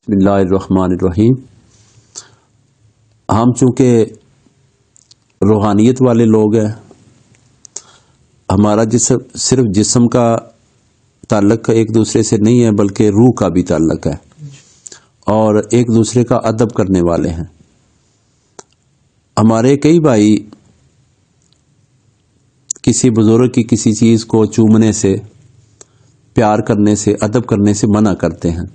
بسم اللہ الرحمن الرحیم۔ ہم چونکہ روحانیت والے لوگ ہیں، ہمارا صرف جسم کا تعلق ایک دوسرے سے نہیں ہے بلکہ روح کا بھی تعلق ہے، اور ایک دوسرے کا ادب کرنے والے ہیں۔ ہمارے کئی بھائی کسی بزرگ کی کسی چیز کو چومنے سے، پیار کرنے سے، ادب کرنے سے منع کرتے ہیں،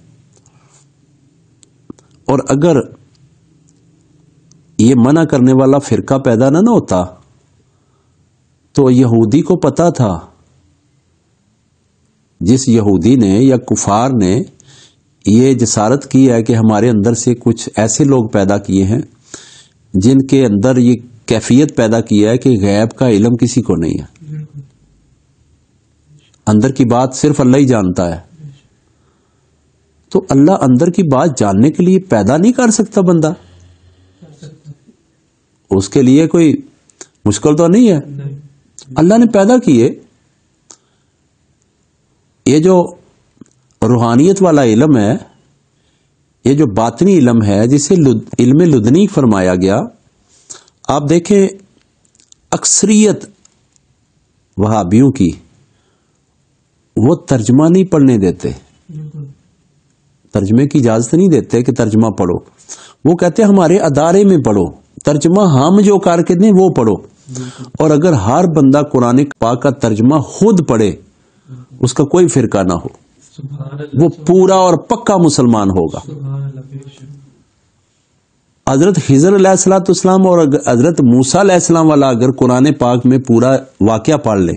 اور اگر یہ منع کرنے والا فرقہ پیدا نہ ہوتا تو یہودی کو پتا تھا، جس یہودی نے یا کفار نے یہ جسارت کی ہے کہ ہمارے اندر سے کچھ ایسے لوگ پیدا کیے ہیں جن کے اندر یہ کیفیت پیدا کی ہے کہ غیب کا علم کسی کو نہیں ہے، اندر کی بات صرف اللہ ہی جانتا ہے۔ تو اللہ اندر کی بات جاننے کے لیے پیدا نہیں کر سکتا بندہ، اس کے لیے کوئی مشکل تو نہیں ہے، اللہ نے پیدا کیے۔ یہ جو روحانیت والا علم ہے، یہ جو باطنی علم ہے جسے علم لدنی فرمایا گیا، آپ دیکھیں اکثریت وہابیوں کی وہ ترجمہ نہیں پڑھنے دیتے، ترجمے کی اجازت نہیں دیتے کہ ترجمہ پڑھو، وہ کہتے ہیں ہمارے ادارے میں پڑھو، ترجمہ ہم جو کار کے دیں وہ پڑھو۔ اور اگر ہر بندہ قرآن پاک کا ترجمہ خود پڑھے، اس کا کوئی فرقہ نہ ہو، وہ پورا اور پکا مسلمان ہوگا۔ حضرت خضر علیہ السلام اور حضرت موسیٰ علیہ السلام والا اگر قرآن پاک میں پورا واقعہ پڑھ لے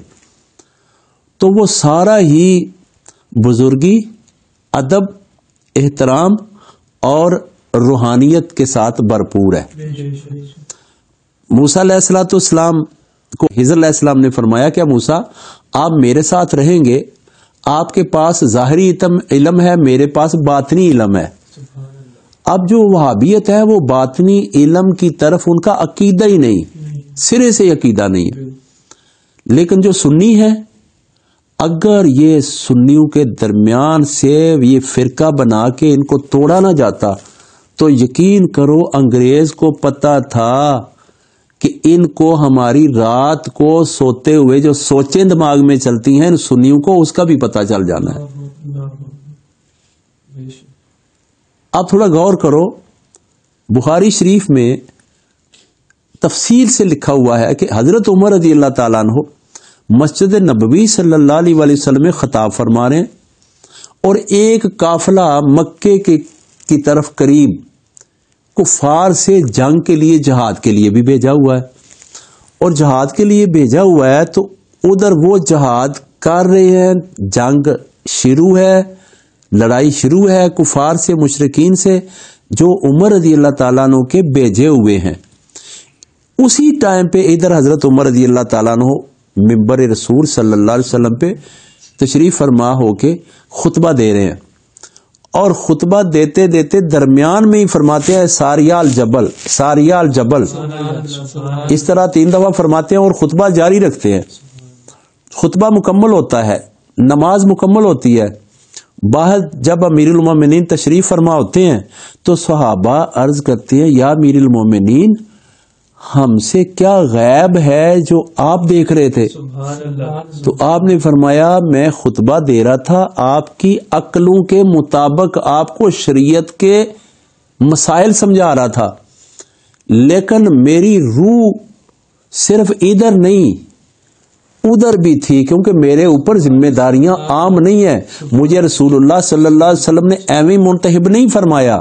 تو وہ سارا ہی بزرگی، ادب، احترام اور روحانیت کے ساتھ بھرپور ہے۔ موسیٰ علیہ السلام کو خضر علیہ السلام نے فرمایا کہ موسیٰ آپ میرے ساتھ رہیں گے، آپ کے پاس ظاہری علم ہے، میرے پاس باطنی علم ہے۔ اب جو وہابیت ہے وہ باطنی علم کی طرف ان کا عقیدہ ہی نہیں، سرے سے عقیدہ نہیں ہے۔ لیکن جو سنی ہے، اگر یہ سنیوں کے درمیان سے یہ فرقہ بنا کے ان کو توڑا نہ جاتا تو یقین کرو انگریز کو پتا تھا کہ ان کو ہماری رات کو سوتے ہوئے جو سوچیں دماغ میں چلتی ہیں ان سنیوں کو اس کا بھی پتا چل جانا ہے۔ آپ تھوڑا غور کرو، بخاری شریف میں تفصیل سے لکھا ہوا ہے کہ حضرت عمر رضی اللہ تعالیٰ عنہ مسجد نبوی صلی اللہ علیہ وسلم میں خطاب فرما رہے ہیں، اور ایک قافلہ مکے کی طرف قریب کفار سے جنگ کے لیے، جہاد کے لیے بھی بھیجا ہوا ہے، اور جہاد کے لیے بھیجا ہوا ہے تو ادھر وہ جہاد کر رہے ہیں، جنگ شروع ہے، لڑائی شروع ہے کفار سے، مشرکین سے، جو عمر رضی اللہ تعالیٰ عنہ کے بھیجے ہوئے ہیں۔ اسی ٹائم پہ ادھر حضرت عمر رضی اللہ تعالیٰ عنہ منبر رسول صلی اللہ علیہ وسلم پہ تشریف فرما ہو کے خطبہ دے رہے ہیں، اور خطبہ دیتے دیتے درمیان میں ہی فرماتے ہیں ساریال جبل، ساریال جبل، اس طرح 3 دفعہ فرماتے ہیں اور خطبہ جاری رکھتے ہیں۔ خطبہ مکمل ہوتا ہے، نماز مکمل ہوتی ہے، باہر جب امیر المومنین تشریف فرما ہوتے ہیں تو صحابہ عرض کرتے ہیں یا امیر المومنین ہم سے کیا غیب ہے جو آپ دیکھ رہے تھے؟ تو آپ نے فرمایا میں خطبہ دے رہا تھا، آپ کی عقلوں کے مطابق آپ کو شریعت کے مسائل سمجھا رہا تھا، لیکن میری روح صرف ادھر نہیں ادھر بھی تھی، کیونکہ میرے اوپر ذمہ داریاں عام نہیں ہیں، مجھے رسول اللہ صلی اللہ علیہ وسلم نے ایویں منتخب نہیں فرمایا،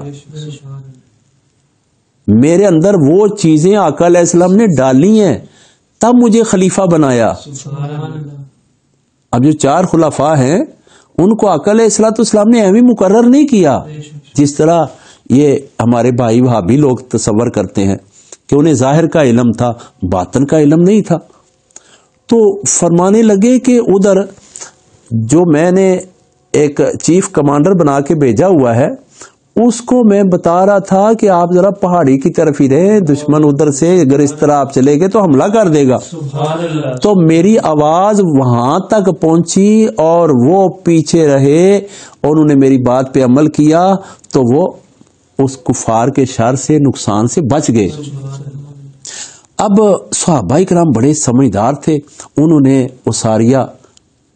میرے اندر وہ چیزیں آقا علیہ السلام نے ڈالی ہیں تب مجھے خلیفہ بنایا۔ اب جو 4 خلفاء ہیں ان کو آقا علیہ السلام نے ایویں مقرر نہیں کیا جس طرح یہ ہمارے بھائی وہابی لوگ تصور کرتے ہیں کہ انہیں ظاہر کا علم تھا، باطن کا علم نہیں تھا۔ تو فرمانے لگے کہ ادھر جو میں نے ایک چیف کمانڈر بنا کے بھیجا ہوا ہے، اس کو میں بتا رہا تھا کہ آپ ذرا پہاڑی کی طرف ہی رہے، دشمن ادھر سے اگر اس طرح آپ چلے گئے تو حملہ کر دے گا۔ تو میری آواز وہاں تک پہنچی اور وہ پیچھے رہے اور انہوں نے میری بات پہ عمل کیا تو وہ اس کفار کے شر سے، نقصان سے بچ گئے۔ اب صحابہ کرام بڑے سمجھدار تھے، انہوں نے اساریہ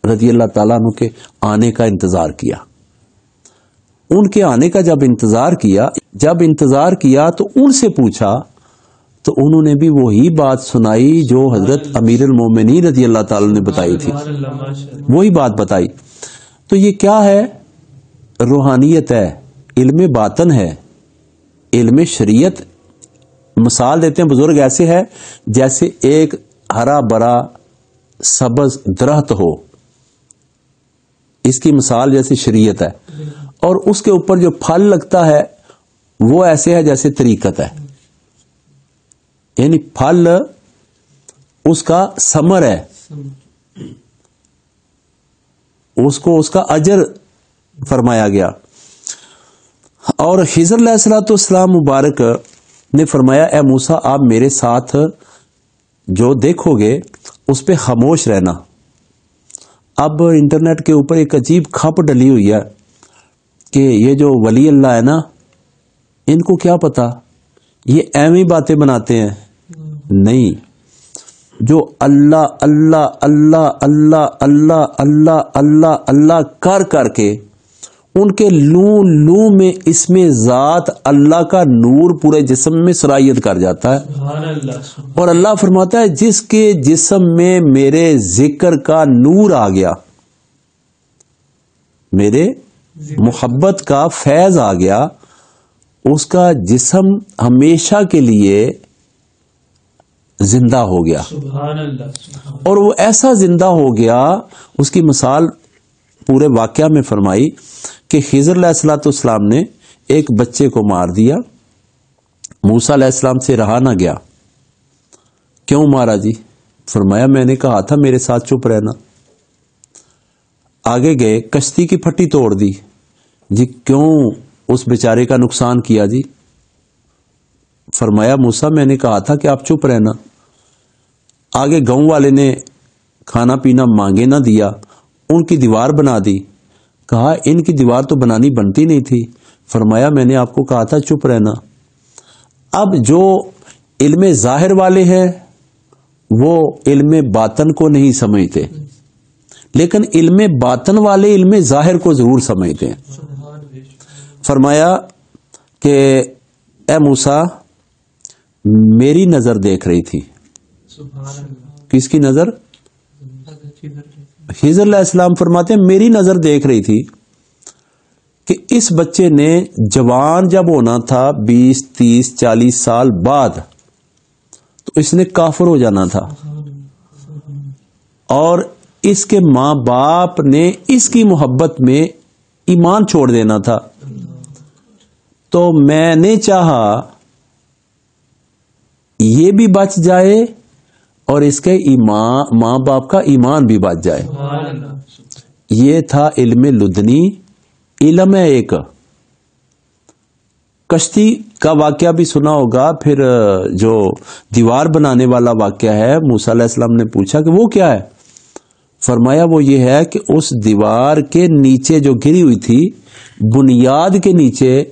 رضی اللہ تعالیٰ عنہ کے آنے کا انتظار کیا۔ ان کے آنے کا جب انتظار کیا تو ان سے پوچھا تو انہوں نے بھی وہی بات سنائی جو حضرت امیر المومنین رضی اللہ تعالیٰ نے بتائی تھی، وہی بات بتائی۔ تو یہ کیا ہے؟ روحانیت ہے، علم باطن ہے، علم شریعت۔ مثال دیتے ہیں بزرگ، ایسے ہے جیسے ایک ہرا بھرا سبز درخت ہو، اس کی مثال جیسے شریعت ہے، اور اس کے اوپر جو پھل لگتا ہے وہ ایسے ہے جیسے طریقت ہے، یعنی پھل اس کا ثمر ہے، اس کو اس کا اجر فرمایا گیا۔ اور خضر علیہ الصلوۃ والسلام مبارک نے فرمایا اے موسیٰ آپ میرے ساتھ جو دیکھو گے اس پہ خاموش رہنا۔ اب انٹرنیٹ کے اوپر ایک عجیب کھپ ڈلی ہوئی ہے کہ یہ جو ولی اللہ ہے نا، ان کو کیا پتا، یہ ایویں باتیں بناتے ہیں۔ نہیں، جو اللہ اللہ اللہ اللہ اللہ اللہ اللہ اللہ کر کر کے ان کے لوں میں اس میں ذات اللہ کا نور پورے جسم میں سرایت کر جاتا ہے، اور اللہ فرماتا ہے جس کے جسم میں میرے ذکر کا نور آ گیا، میرے محبت کا فیض آ گیا، اس کا جسم ہمیشہ کے لیے زندہ ہو گیا۔ اور وہ ایسا زندہ ہو گیا، اس کی مثال پورے واقعہ میں فرمائی کہ خضر علیہ الصلوۃ والسلام نے ایک بچے کو مار دیا، موسیٰ علیہ السلام سے رہا نہ گیا۔ کیوں مارا جی؟ فرمایا میں نے کہا تھا میرے ساتھ چپ رہنا۔ آگے گئے، کشتی کی پھٹی توڑ دی جی، کیوں اس بیچارے کا نقصان کیا جی؟ فرمایا موسیٰ میں نے کہا تھا کہ آپ چپ رہنا۔ آگے گاؤں والے نے کھانا پینا مانگے نہ دیا، ان کی دیوار بنا دی، کہا ان کی دیوار تو بنانی بنتی نہیں تھی، فرمایا میں نے آپ کو کہا تھا چپ رہنا۔ اب جو علم ظاہر والے ہیں وہ علم باطن کو نہیں سمجھتے، لیکن علم باطن والے علم ظاہر کو ضرور سمجھتے ہیں۔ فرمایا کہ اے موسیٰ میری نظر دیکھ رہی تھی۔ کس کی نظر؟ خضر علیہ السلام فرماتے ہیں میری نظر دیکھ رہی تھی کہ اس بچے نے جوان جب ہونا تھا 20 30 40 سال بعد تو اس نے کافر ہو جانا تھا، اور اس کے ماں باپ نے اس کی محبت میں ایمان چھوڑ دینا تھا۔ تو میں نے چاہا یہ بھی بچ جائے اور اس کے ماں باپ کا ایمان بھی بچ جائے۔ یہ تھا علم لدنی، علم ہے ایک۔ کشتی کا واقعہ بھی سنا ہوگا، پھر جو دیوار بنانے والا واقعہ ہے، موسیٰ علیہ السلام نے پوچھا کہ وہ کیا ہے؟ فرمایا وہ یہ ہے کہ اس دیوار کے نیچے جو گری ہوئی تھی، بنیاد کے نیچے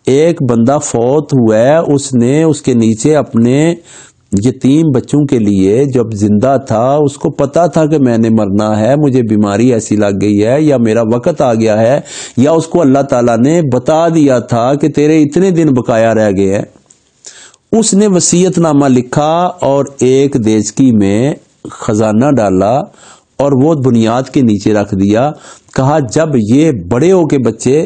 ایک بندہ فوت ہوا ہے، اس نے اس کے نیچے اپنے یتیم بچوں کے لیے جب زندہ تھا اس کو پتا تھا کہ میں نے مرنا ہے، مجھے بیماری ایسی لگ گئی ہے یا میرا وقت آ گیا ہے، یا اس کو اللہ تعالیٰ نے بتا دیا تھا کہ تیرے اتنے دن بقایا رہ گئے ہیں، اس نے وصیت نامہ لکھا اور ایک دیچکی میں خزانہ ڈالا اور وہ بنیاد کے نیچے رکھ دیا۔ کہا جب یہ بڑے ہو کے بچے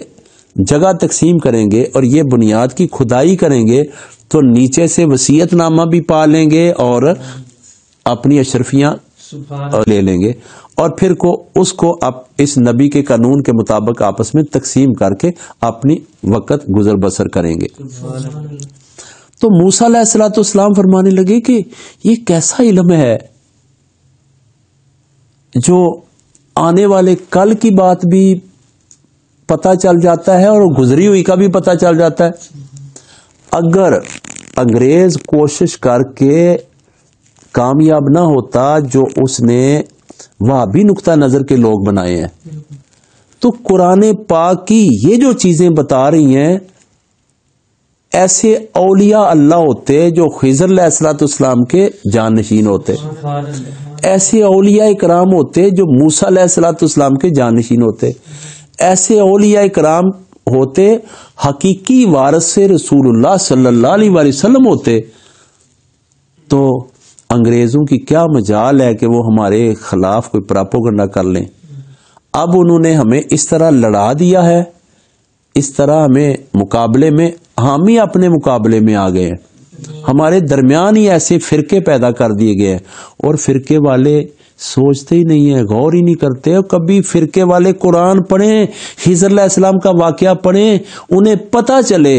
جگہ تقسیم کریں گے اور یہ بنیاد کی کھدائی کریں گے تو نیچے سے وصیت نامہ بھی پا لیں گے اور اپنی اشرفیاں لے لیں گے، اور پھر اس کو اس نبی کے قانون کے مطابق آپس میں تقسیم کر کے اپنی وقت گزر بسر کریں گے۔ تو موسیٰ علیہ الصلوۃ والسلام فرمانے لگے کہ یہ کیسا علم ہے جو آنے والے کل کی بات بھی پتہ چل جاتا ہے اور گزری ہوئی کا بھی پتہ چل جاتا ہے. اگر انگریز کوشش کر کے کامیاب نہ ہوتا جو اس نے وہابی نقطہ نظر کے لوگ بنائے ہیں, تو قرآن پاک کی یہ جو چیزیں بتا رہی ہیں, ایسے اولیاء اللہ ہوتے جو خضر علیہ الصلوۃ والسلام کے جانشین ہوتے, ایسے اولیاء کرام ہوتے جو موسیٰ علیہ الصلوۃ والسلام کے جانشین ہوتے, ایسے اولیاء کرام ہوتے حقیقی وارث رسول اللہ صلی اللہ علیہ وسلم ہوتے. تو انگریزوں کی کیا مجال ہے کہ وہ ہمارے خلاف کوئی پراپوگنڈا کر لیں. اب انہوں نے ہمیں اس طرح لڑا دیا ہے, اس طرح ہمیں مقابلے میں, ہم ہی اپنے مقابلے میں آ گئے ہیں. ہمارے درمیان ہی ایسے فرقے پیدا کر دیے گئے ہیں, اور فرقے والے سوچتے ہی نہیں ہیں, غور ہی نہیں کرتے. کبھی فرقے والے قرآن پڑھیں, خضر علیہ السلام کا واقعہ پڑھیں, انہیں پتہ چلے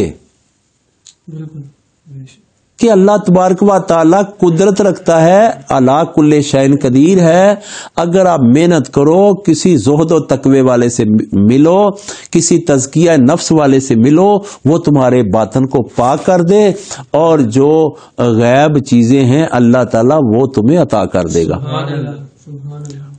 کہ اللہ تبارک و تعالی قدرت رکھتا ہے, اللہ کل شیء قدیر ہے. اگر آپ محنت کرو, کسی زہد و تقوی والے سے ملو, کسی تزکیہ نفس والے سے ملو, وہ تمہارے باطن کو پاک کر دے, اور جو غیب چیزیں ہیں اللہ تعالی وہ تمہیں عطا کر دے گا.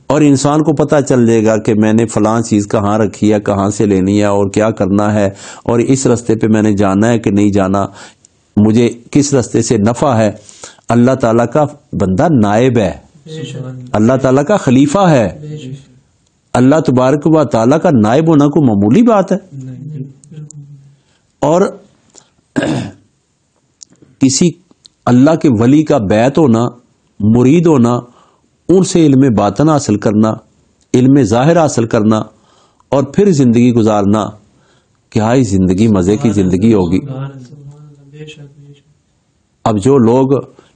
اور انسان کو پتہ چل جائے گا کہ میں نے فلاں چیز کہاں رکھی ہے, کہاں سے لینی ہے, اور کیا کرنا ہے, اور اس رستے پہ میں نے جانا ہے کہ نہیں جانا, مجھے کس رستے سے نفع ہے. اللہ تعالیٰ کا بندہ نائب ہے, اللہ تعالیٰ کا خلیفہ ہے. اللہ تبارک و تعالیٰ کا نائب ہونا کوئی معمولی بات ہے. اور کسی اللہ کے ولی کا بیعت ہونا, مرید ہونا, ان سے علم باطن حاصل کرنا, علم ظاہر حاصل کرنا, اور پھر زندگی گزارنا, کیا ہی زندگی مزے کی زندگی ہوگی. اب جو لوگ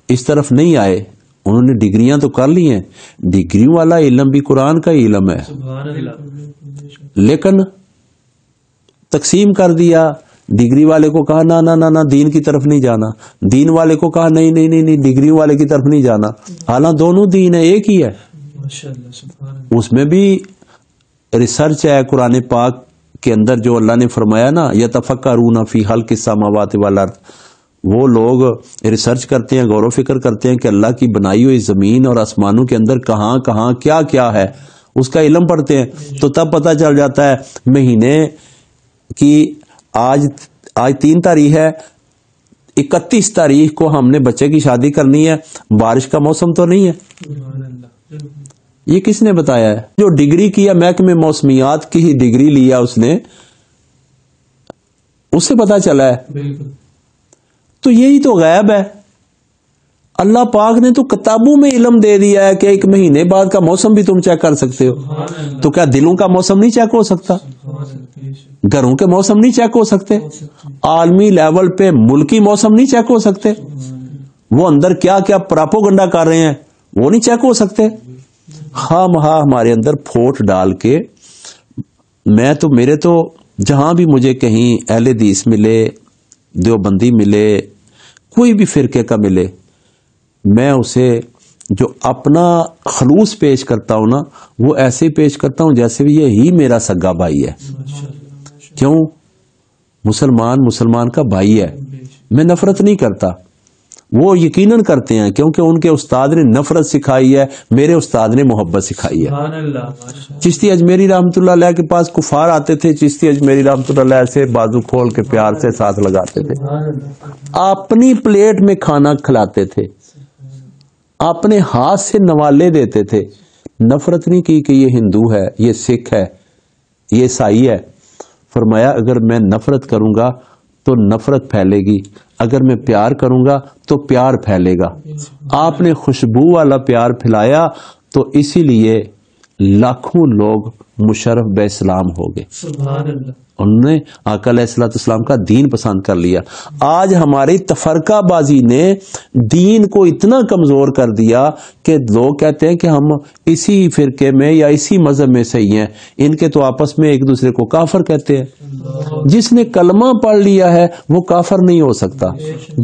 اس طرف نہیں آئے, انہوں نے ڈگریاں تو کر لی ہیں, ڈگریوں والا علم بھی قرآن کا علم ہے, لیکن تقسیم کر دیا. ڈگری والے کو کہا نہ نہ نہ دین کی طرف نہیں جانا, دین والے کو کہا نہیں نہیں نہیں نہیں ڈگری والے کی طرف نہیں جانا. حالانکہ دونوں دین ہے, ایک ہی ہے. اس میں بھی ریسرچ ہے قرآن پاک کے اندر, جو اللہ نے فرمایا نا یتفکرون فی خلق السماوات والارض, وہ لوگ ریسرچ کرتے ہیں, غور و فکر کرتے ہیں کہ اللہ کی بنائی ہوئی زمین اور آسمانوں کے اندر کہاں کہاں کیا کیا ہے, اس کا علم پڑھتے ہیں. تو تب پتہ چل جاتا ہے مہینے کی آج 3 تاریخ ہے, 31 تاریخ کو ہم نے بچے کی شادی کرنی ہے, بارش کا موسم تو نہیں ہے. یہ کس نے بتایا ہے؟ جو ڈگری کیا محکمہ موسمیات کی ہی ڈگری لیا اس نے, اس سے پتا چلا ہے. تو یہی تو غیب ہے. اللہ پاک نے تو کتابوں میں علم دے دیا ہے کہ 1 مہینے بعد کا موسم بھی تم چیک کر سکتے ہو. تو کیا دلوں کا موسم نہیں چیک ہو سکتا؟ گھروں کے موسم نہیں چیک ہو سکتے؟ عالمی لیول پہ ملکی موسم نہیں چیک ہو سکتے؟ وہ اندر کیا کیا پراپوگنڈا کر رہے ہیں وہ نہیں چیک ہو سکتے؟ ہمارے اندر پھوٹ ڈال کے, میرے تو جہاں بھی مجھے کہیں اہل حدیث ملے, دیوبندی ملے, کوئی بھی فرقے کا ملے, میں اسے جو اپنا خلوص پیش کرتا ہوں نا, وہ ایسے پیش کرتا ہوں جیسے یہی میرا سگا بھائی ہے. کیوں؟ مسلمان کا بھائی ہے. میں نفرت نہیں کرتا, وہ یقیناً کرتے ہیں کیونکہ ان کے استاد نے نفرت سکھائی ہے, میرے استاد نے محبت سکھائی ہے. چشتی اجمیری رحمۃ اللہ علیہ کے پاس کفار آتے تھے, چشتی اجمیری رحمۃ اللہ علیہ سے بازو کھول کے پیار سے ساتھ لگاتے تھے, اپنی پلیٹ میں کھانا کھلاتے تھے, اپنے ہاتھ سے نوالے دیتے تھے. نفرت نہیں کی کہ یہ ہندو ہے, یہ سکھ ہے, یہ عیسائی ہے. فرمایا اگر میں نفرت کروں گا تو نفرت پھیلے گی, اگر میں پیار کروں گا تو پیار پھیلے گا. آپ نے خوشبو والا پیار پھیلایا تو اسی لیے لاکھوں لوگ مشرف بے اسلام ہو گئے. انہوں نے آقا علیہ الصلوۃ والسلام کا دین پسند کر لیا. آج ہماری تفرقہ بازی نے دین کو اتنا کمزور کر دیا کہ لوگ کہتے ہیں کہ ہم اسی فرقے میں یا اسی مذہب میں سے ہی ہیں, ان کے تو آپس میں ایک دوسرے کو کافر کہتے ہیں. جس نے کلمہ پڑھ لیا ہے وہ کافر نہیں ہو سکتا,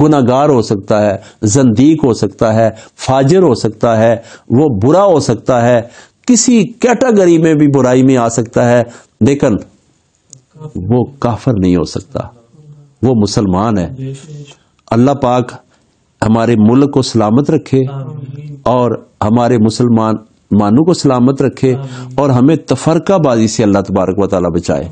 گناہگار ہو سکتا ہے, زندیق ہو سکتا ہے, فاجر ہو سکتا ہے, وہ برا ہو سکتا ہے, کسی کیٹیگری میں بھی برائی میں آ سکتا ہے, لیکن وہ کافر نہیں ہو سکتا، وہ مسلمان ہے۔ اللہ پاک ہمارے ملک کو سلامت رکھے اور ہمارے مسلمانوں کو سلامت رکھے اور ہمیں تفرقہ بازی سے اللہ تبارک و تعالی بچائے۔